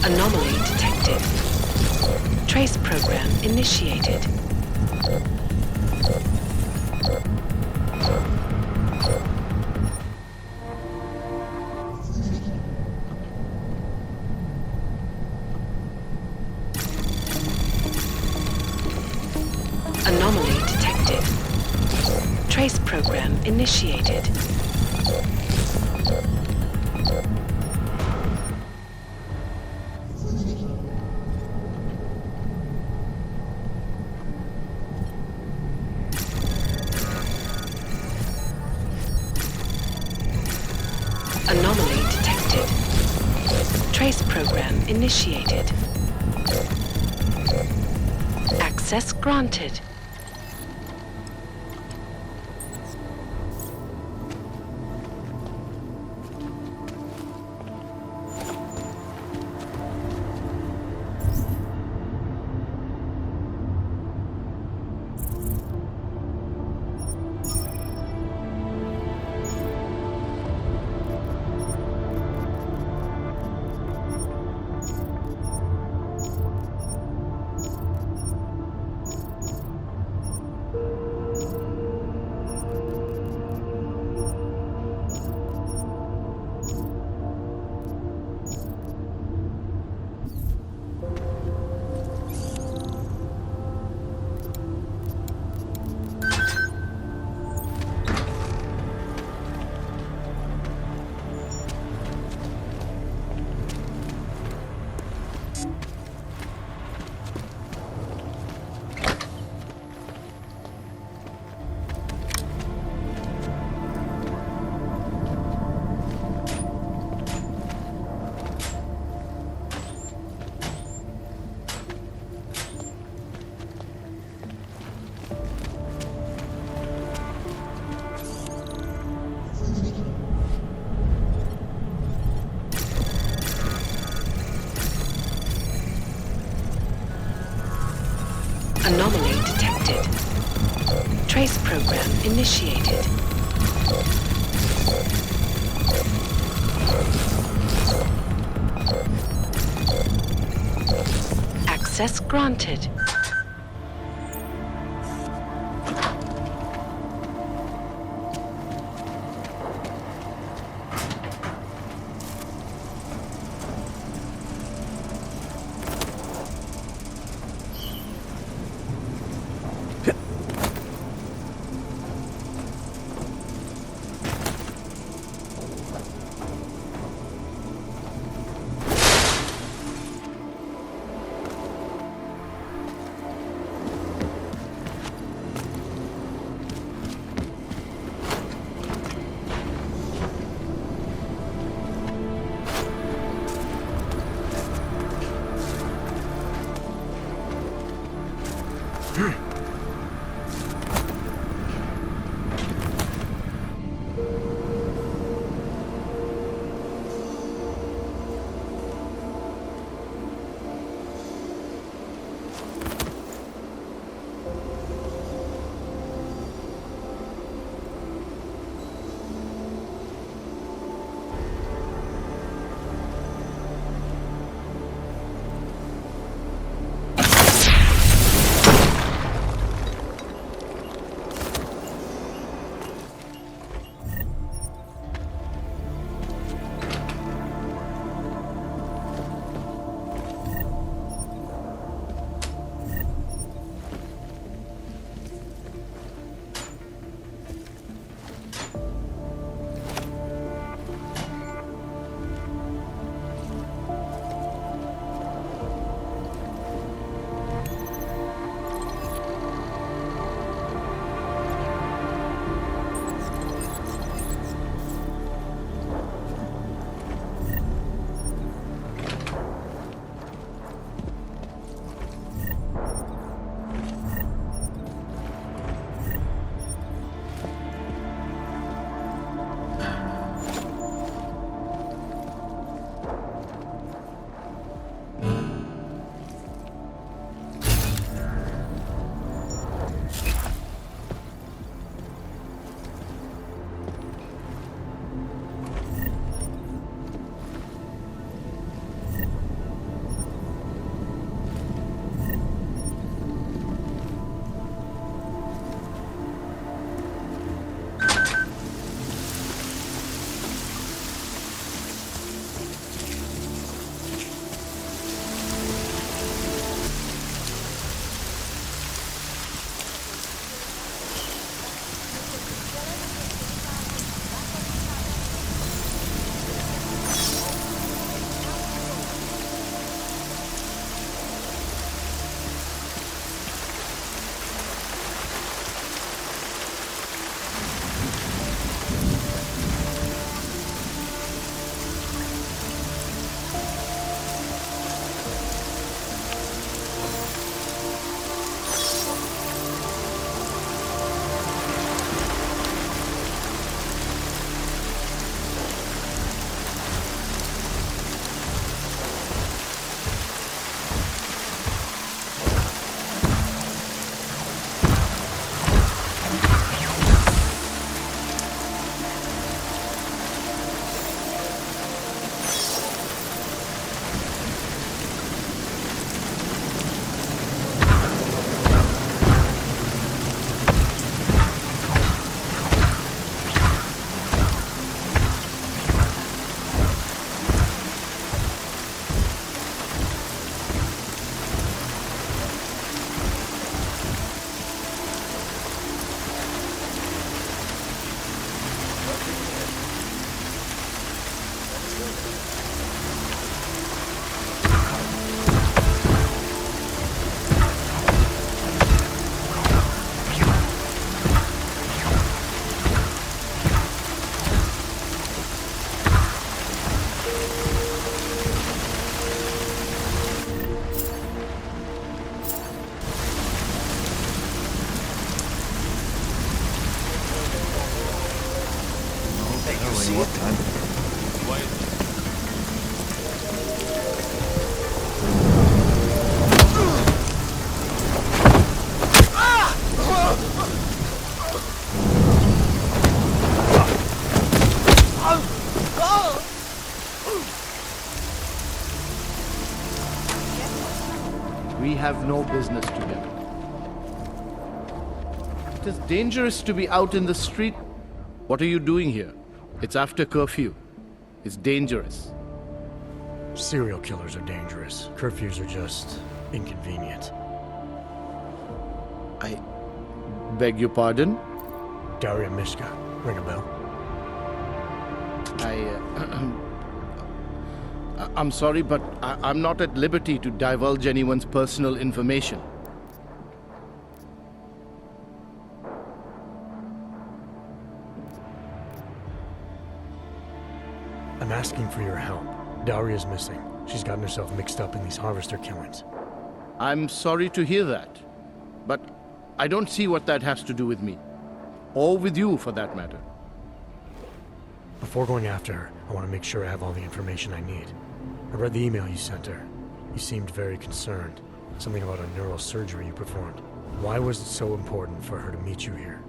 Anomaly detected. Trace program initiated. Anomaly detected. Trace program initiated. Anomaly detected. Trace program initiated. Access granted. Anomaly detected. Trace program initiated. Access granted. see it. We have no business together. It is dangerous to be out in the street. What are you doing here? It's after curfew. It's dangerous. Serial killers are dangerous. Curfews are just inconvenient. I beg your pardon? Daria Mishka. Ring a bell? I'm sorry, but I'm not at liberty to divulge anyone's personal information. I'm asking for your help. Daria's missing. She's gotten herself mixed up in these harvester killings. I'm sorry to hear that, but I don't see what that has to do with me. Or with you, for that matter. Before going after her, I want to make sure I have all the information I need. I read the email you sent her. You seemed very concerned. Something about a neural surgery you performed. Why was it so important for her to meet you here?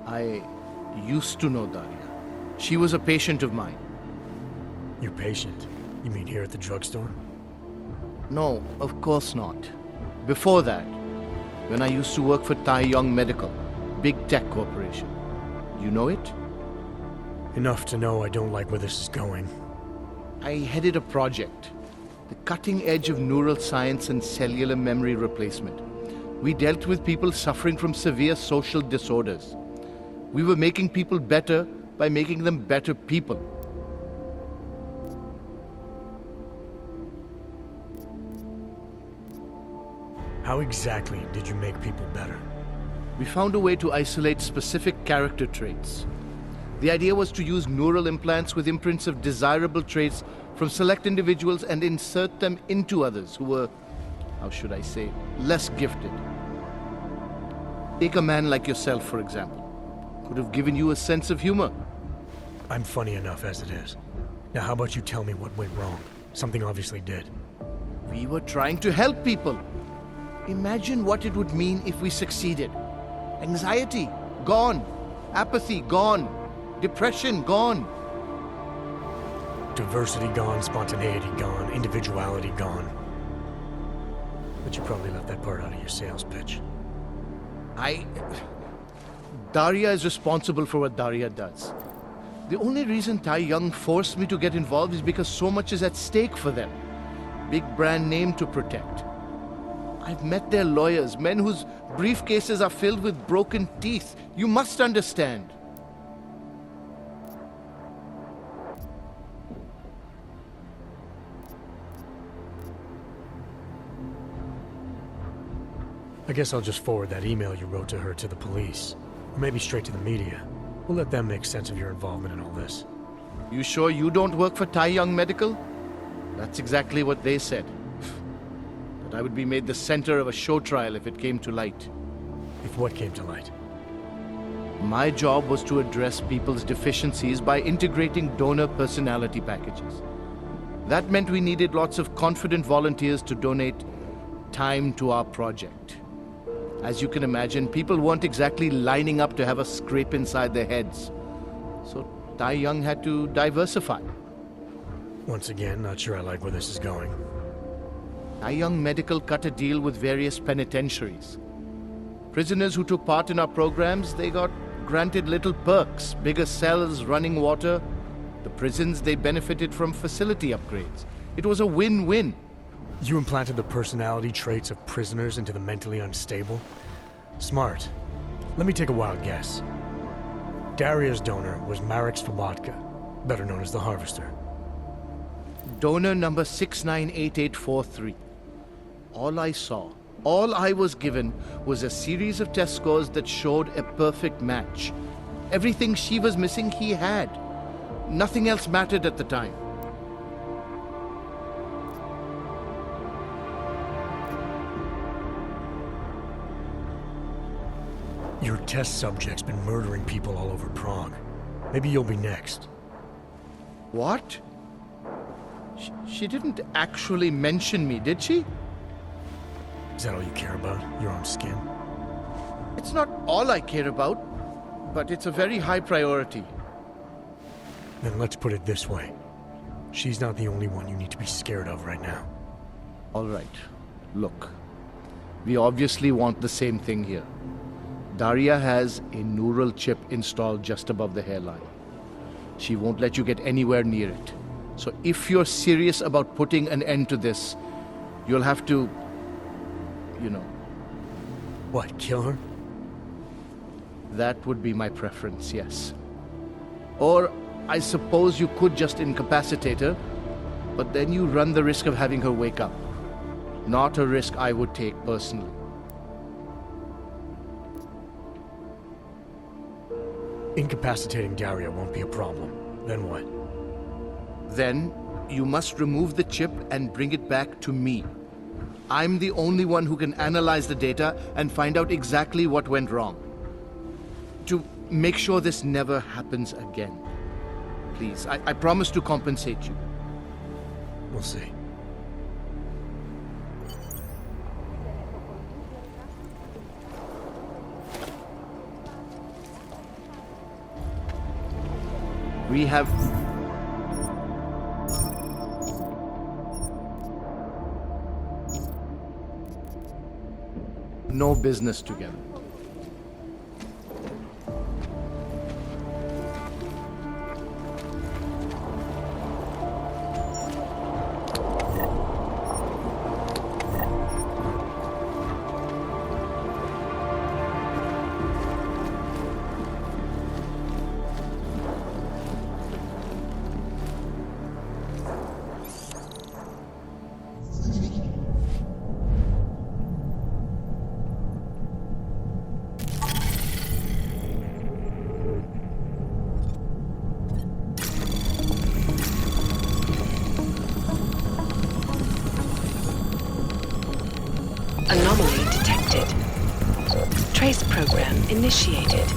I used to know Daria. She was a patient of mine. Your patient? You mean here at the drugstore? No, of course not. Before that, when I used to work for Tai Yong Medical, big tech corporation. You know it? Enough to know I don't like where this is going. I headed a project, the cutting edge of neural science and cellular memory replacement. We dealt with people suffering from severe social disorders. We were making people better by making them better people. How exactly did you make people better? We found a way to isolate specific character traits. The idea was to use neural implants with imprints of desirable traits from select individuals and insert them into others who were, how should I say, less gifted. Take a man like yourself, for example. Could have given you a sense of humor. I'm funny enough as it is. Now how about you tell me what went wrong? Something obviously did. We were trying to help people. Imagine what it would mean if we succeeded. Anxiety, gone. Apathy, gone. Depression, gone. Diversity gone, spontaneity gone, individuality gone. But you probably left that part out of your sales pitch. Daria is responsible for what Daria does. The only reason Tai Yong forced me to get involved is because so much is at stake for them. Big brand name to protect. I've met their lawyers, men whose briefcases are filled with broken teeth. You must understand. I guess I'll just forward that email you wrote to her to the police. Or maybe straight to the media. We'll let them make sense of your involvement in all this. You sure you don't work for Tai Yong Medical? That's exactly what they said. That I would be made the center of a show trial if it came to light. If what came to light? My job was to address people's deficiencies by integrating donor personality packages. That meant we needed lots of confident volunteers to donate time to our project. As you can imagine, people weren't exactly lining up to have a scrape inside their heads. So Tai Yong had to diversify. Once again, not sure I like where this is going. Tai Yong Medical cut a deal with various penitentiaries. Prisoners who took part in our programs, they got granted little perks, bigger cells, running water. The prisons, they benefited from facility upgrades. It was a win-win. You implanted the personality traits of prisoners into the mentally unstable? Smart. Let me take a wild guess. Daria's donor was Marek Svobotka, better known as the Harvester. Donor number 698843. All I saw, all I was given was a series of test scores that showed a perfect match. Everything she was missing, he had. Nothing else mattered at the time. Your test subject's been murdering people all over Prague. Maybe you'll be next. What? She didn't actually mention me, did she? Is that all you care about? Your own skin? It's not all I care about, but it's a very high priority. Then let's put it this way. She's not the only one you need to be scared of right now. All right. Look, we obviously want the same thing here. Daria has a neural chip installed just above the hairline. She won't let you get anywhere near it. So if you're serious about putting an end to this, you'll have to, you know. What, kill her? That would be my preference, yes. Or I suppose you could just incapacitate her, but then you run the risk of having her wake up. Not a risk I would take personally. Incapacitating Daria won't be a problem. Then what? Then you must remove the chip and bring it back to me. I'm the only one who can analyze the data and find out exactly what went wrong. To make sure this never happens again. Please, I promise to compensate you. We'll see. We have... no business together. Anomaly detected. Trace program initiated.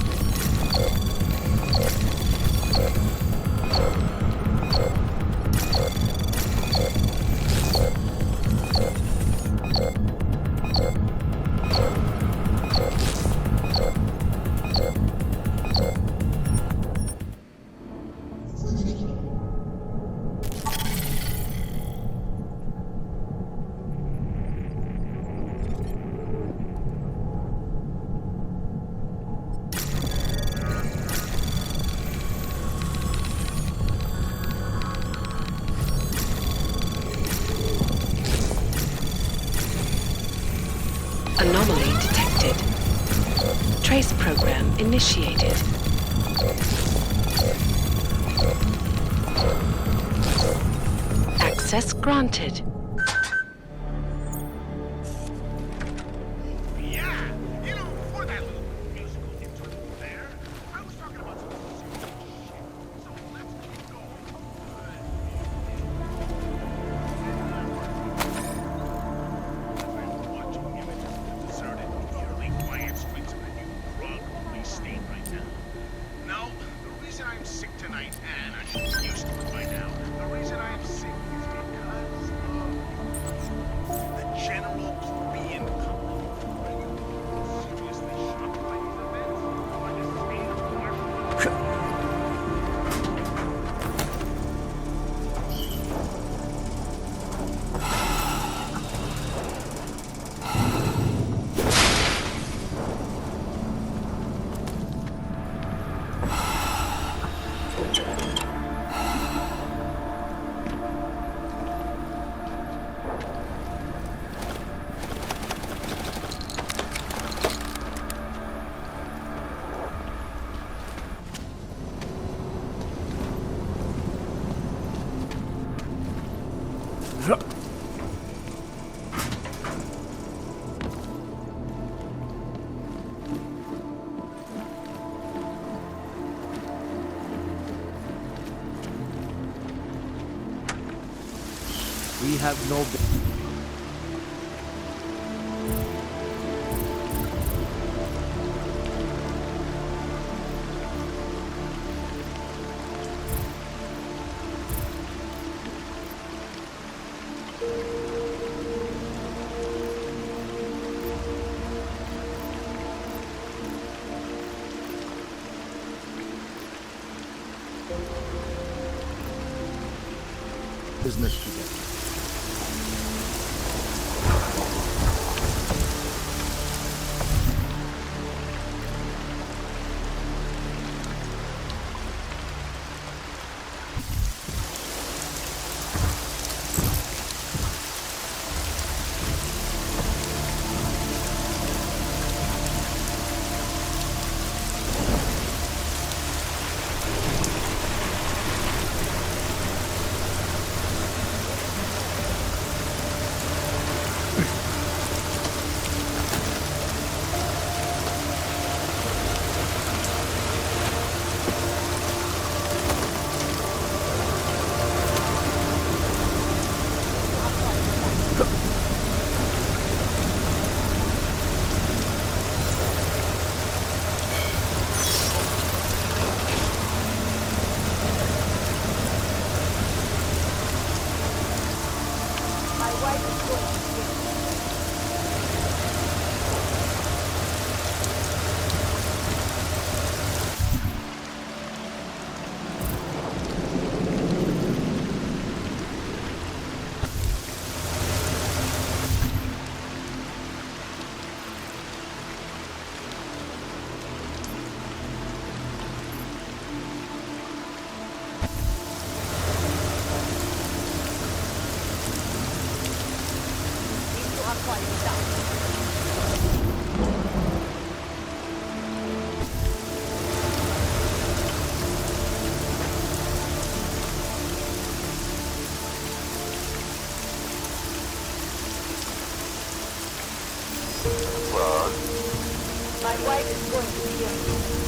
Anomaly detected. Trace program initiated. Access granted. Yeah, you know, before that little musical interlude there, I was talking about some serious shit. So let's keep going. I'm watching images of the deserted, eerily quiet streets of the new drug police state right now. No, the reason I'm sick tonight, and I should be used to it by now, the reason I'm sick is because of the general Korean company. Are you seriously shocked by these events? By the state of Washington? We have no... Business together. My wife is going to be here.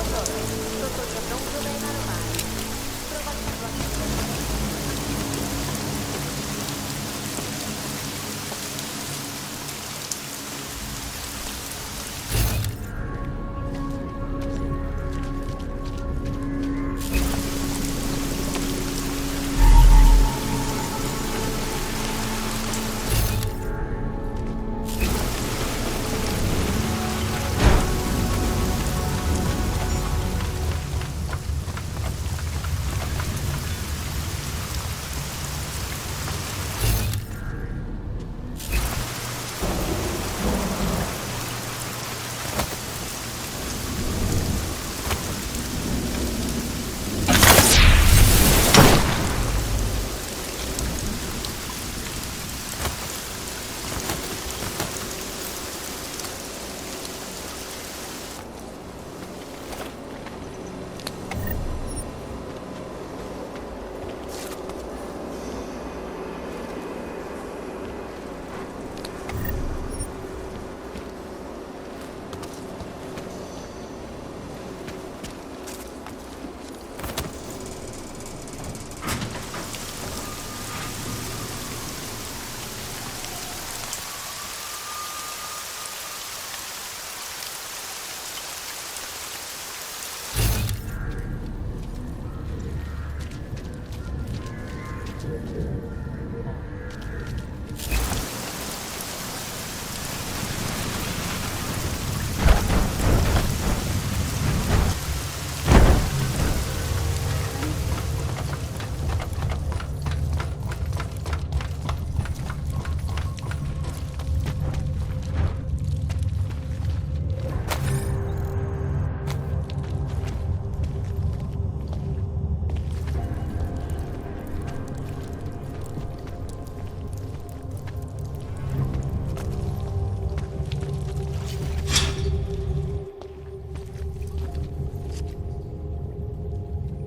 Gotowe. To co za mną kolejna normalnie. Prowadź na własną.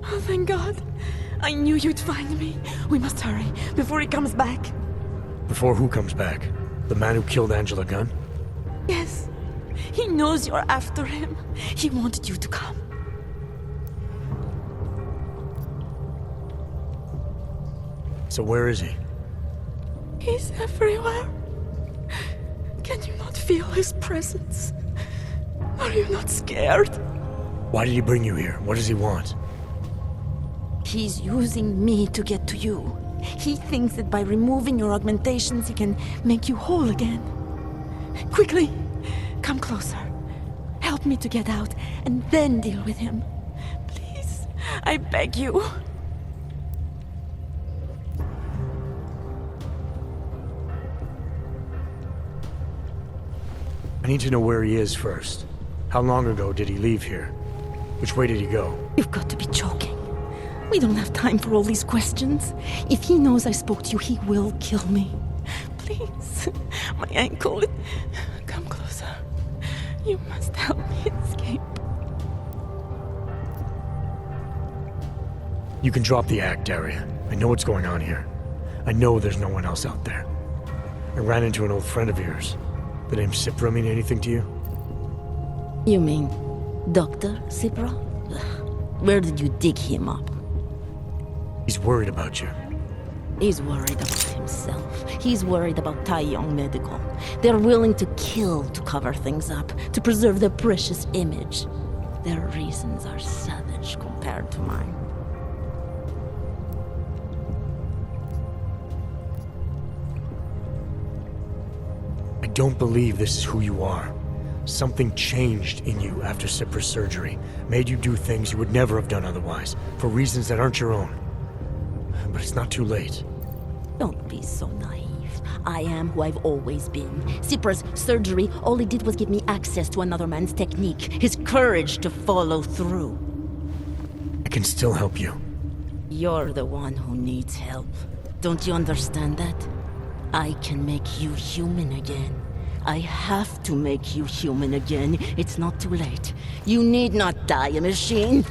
Oh, thank God. I knew you'd find me. We must hurry, before he comes back. Before who comes back? The man who killed Angela Gunn? Yes. He knows you're after him. He wanted you to come. So where is he? He's everywhere. Can you not feel his presence? Are you not scared? Why did he bring you here? What does he want? He's using me to get to you. He thinks that by removing your augmentations, he can make you whole again. Quickly, come closer. Help me to get out, and then deal with him. Please, I beg you. I need to know where he is first. How long ago did he leave here? Which way did he go? You've got to be joking. We don't have time for all these questions. If he knows I spoke to you, he will kill me. Please, my ankle. Come closer. You must help me escape. You can drop the act, Daria. I know what's going on here. I know there's no one else out there. I ran into an old friend of yours. The name Cipra mean anything to you? You mean Dr. Cipra? Where did you dig him up? He's worried about you. He's worried about himself. He's worried about Tai Yong Medical. They're willing to kill to cover things up, to preserve their precious image. Their reasons are savage compared to mine. I don't believe this is who you are. Something changed in you after Cipra's surgery, made you do things you would never have done otherwise, for reasons that aren't your own. But it's not too late. Don't be so naive. I am who I've always been. Cipra's surgery, all it did was give me access to another man's technique, his courage to follow through. I can still help you. You're the one who needs help. Don't you understand that? I can make you human again. I have to make you human again. It's not too late. You need not die a machine.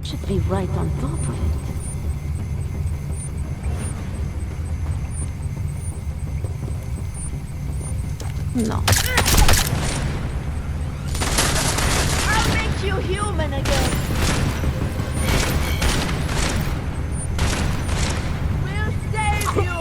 Should be right on top of it. No. I'll make you human again. We'll save you.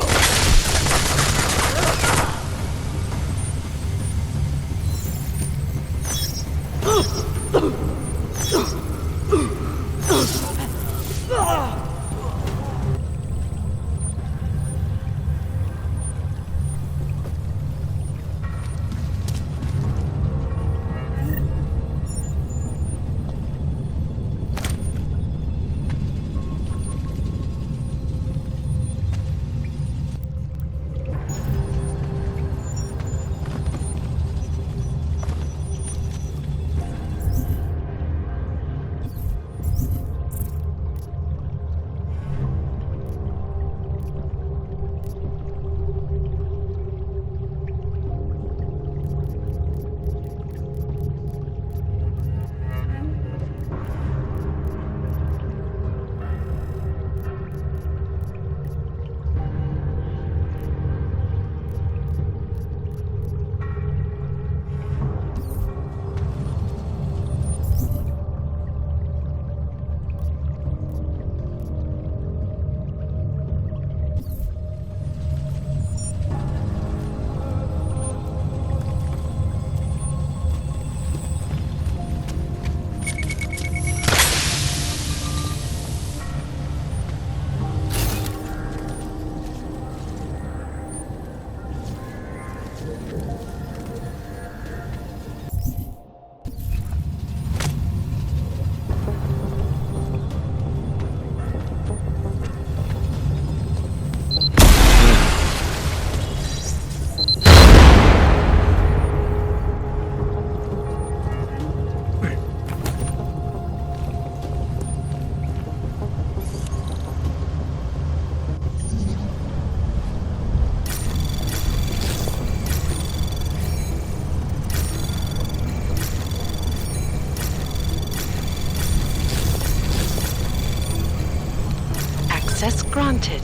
Access granted.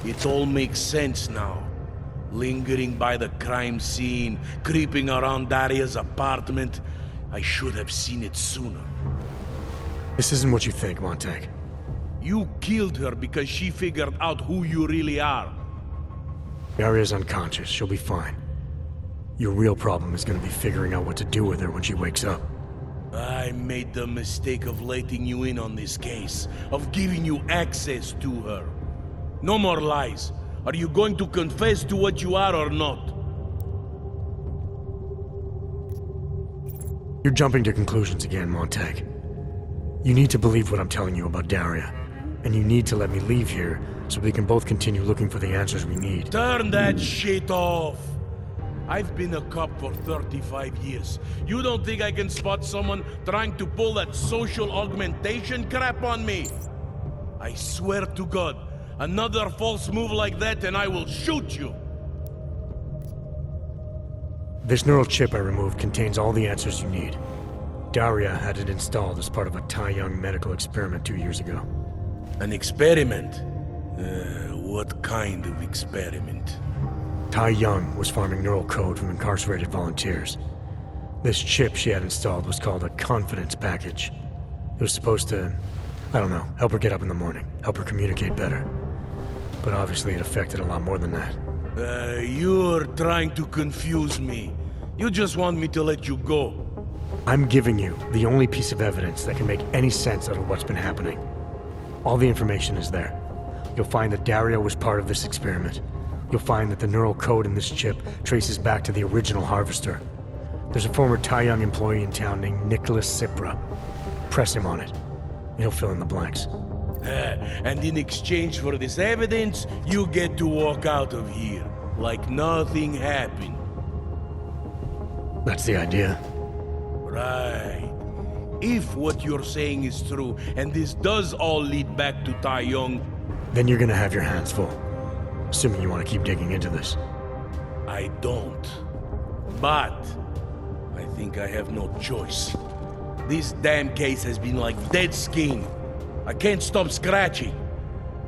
It all makes sense now. Lingering by the crime scene, creeping around Daria's apartment. I should have seen it sooner. This isn't what you think, Montag. You killed her because she figured out who you really are. Daria's unconscious. She'll be fine. Your real problem is gonna be figuring out what to do with her when she wakes up. I made the mistake of letting you in on this case, of giving you access to her. No more lies. Are you going to confess to what you are or not? You're jumping to conclusions again, Montag. You need to believe what I'm telling you about Daria. And you need to let me leave here so we can both continue looking for the answers we need. Turn that shit off! I've been a cop for 35 years. You don't think I can spot someone trying to pull that social augmentation crap on me? I swear to God, another false move like that and I will shoot you! This neural chip I removed contains all the answers you need. Daria had it installed as part of a Tai Young medical experiment 2 years ago. An experiment? What kind of experiment? Tai Young was farming neural code from incarcerated volunteers. This chip she had installed was called a confidence package. It was supposed to I don't know, help her get up in the morning, help her communicate better. But obviously it affected a lot more than that. You're trying to confuse me. You just want me to let you go. I'm giving you the only piece of evidence that can make any sense out of what's been happening. All the information is there. You'll find that Dario was part of this experiment. You'll find that the neural code in this chip traces back to the original harvester. There's a former Tai-Young employee in town named Nicholas Cipra. Press him on it. He'll fill in the blanks. And in exchange for this evidence, you get to walk out of here like nothing happened. That's the idea. Right. If what you're saying is true, and this does all lead back to Tai-Young, Then you're gonna have your hands full. Assuming you want to keep digging into this. I don't. But I think I have no choice. This damn case has been like dead skin. I can't stop scratching.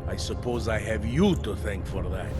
I suppose I have you to thank for that.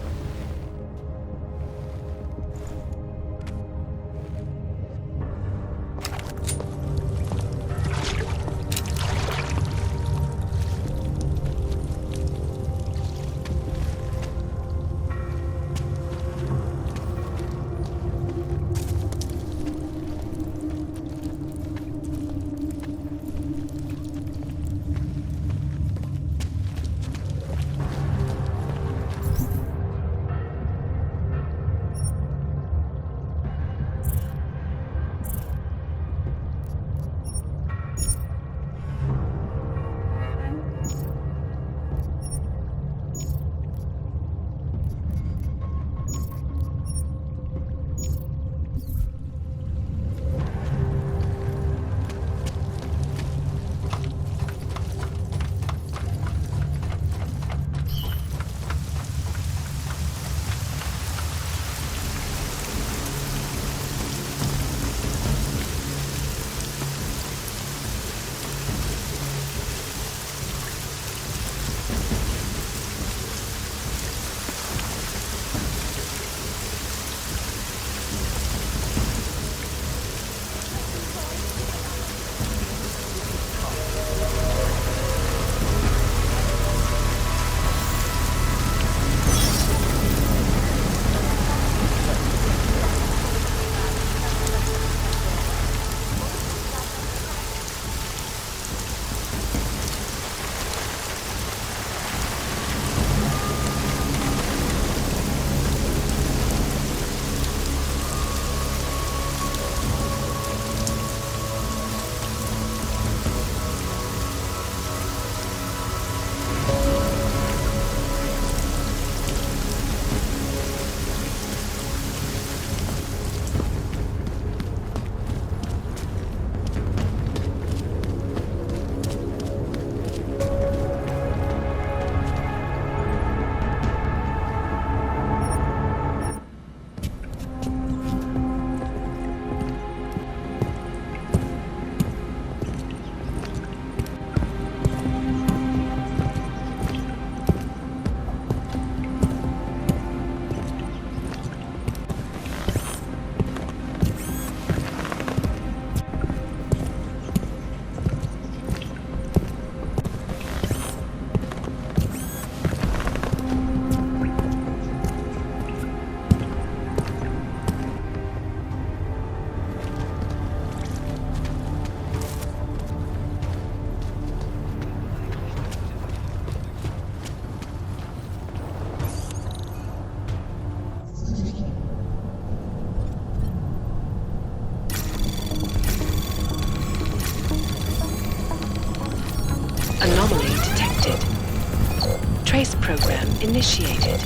Anomaly detected. Trace program initiated.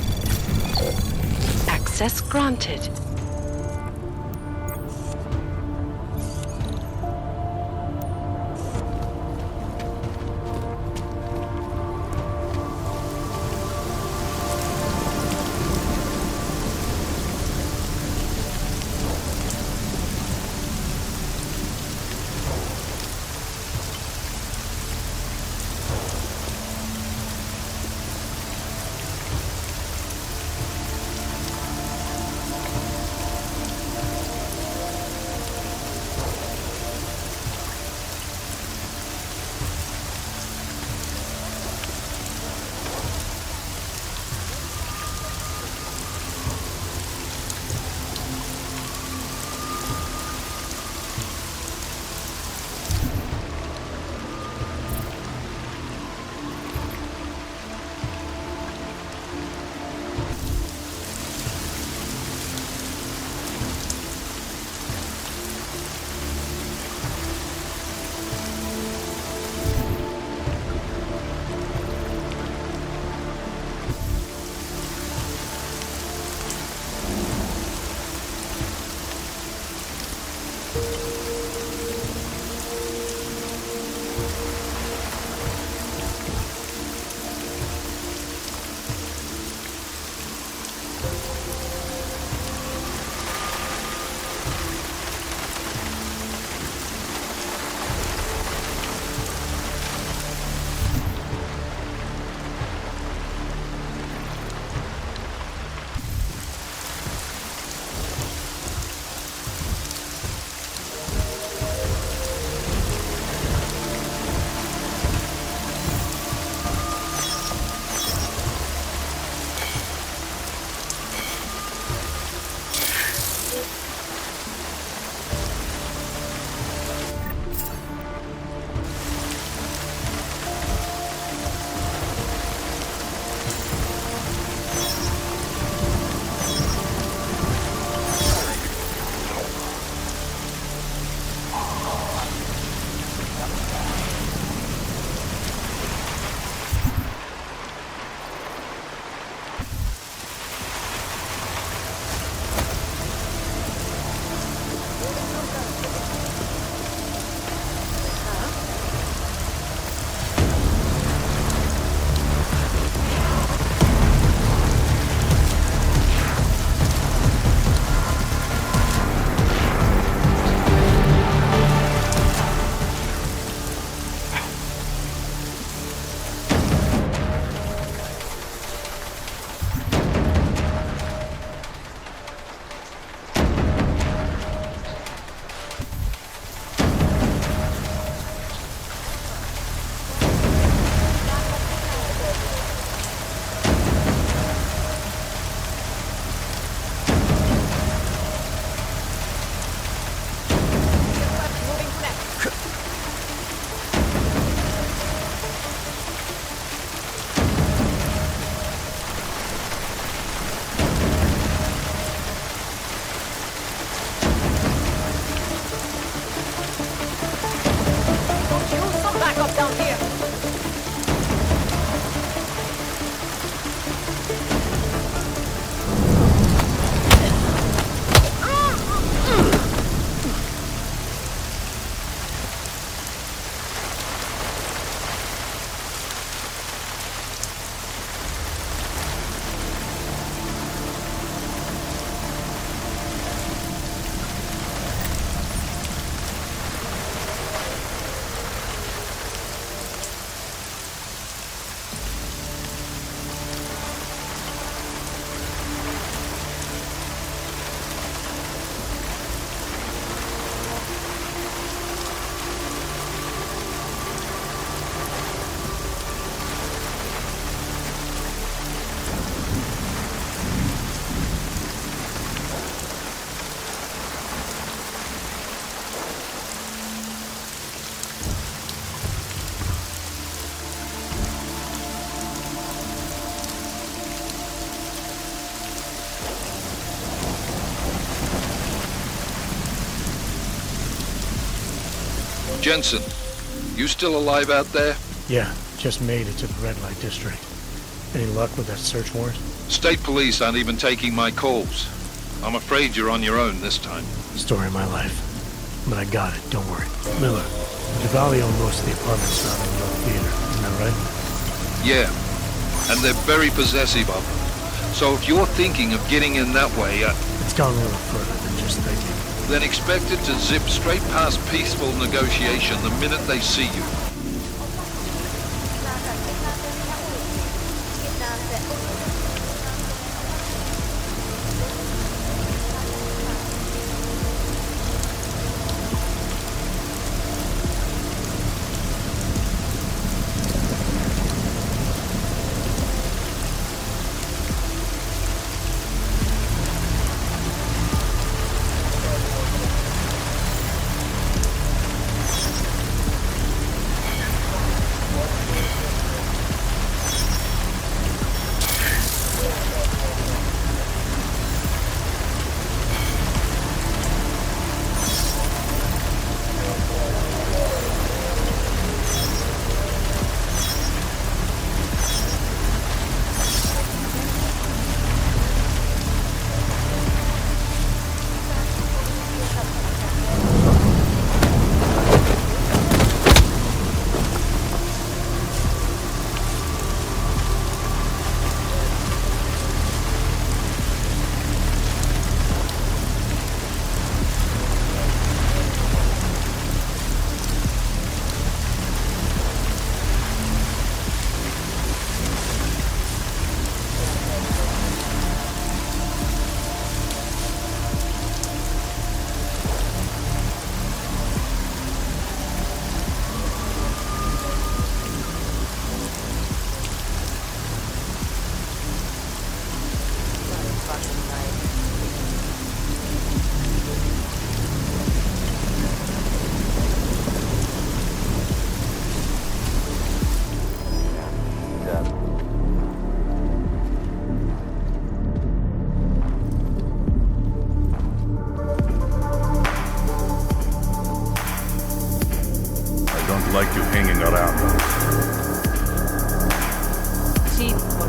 Access granted. Jensen, you still alive out there? Yeah, just made it to the red light district. Any luck with that search warrant? State police aren't even taking my calls. I'm afraid you're on your own this time. Story of my life. But I got it, don't worry. Miller, Javali owned most of the apartments surrounding the old theater, isn't that right? Yeah, and they're very possessive of them. So if you're thinking of getting in that way, It's gone a little further than just thinking. then expect it to zip straight past peaceful negotiation the minute they see you. Like you hanging around. Cheap for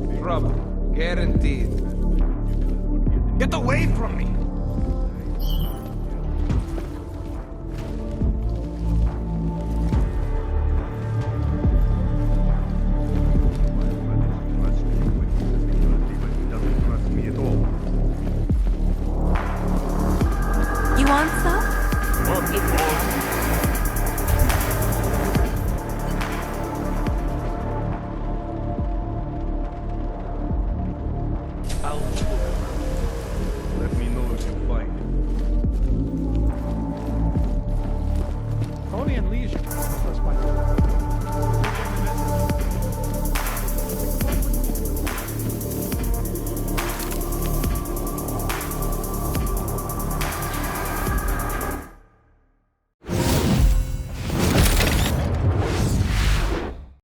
you. Trouble. Guaranteed. Get away from me! You want some? I'll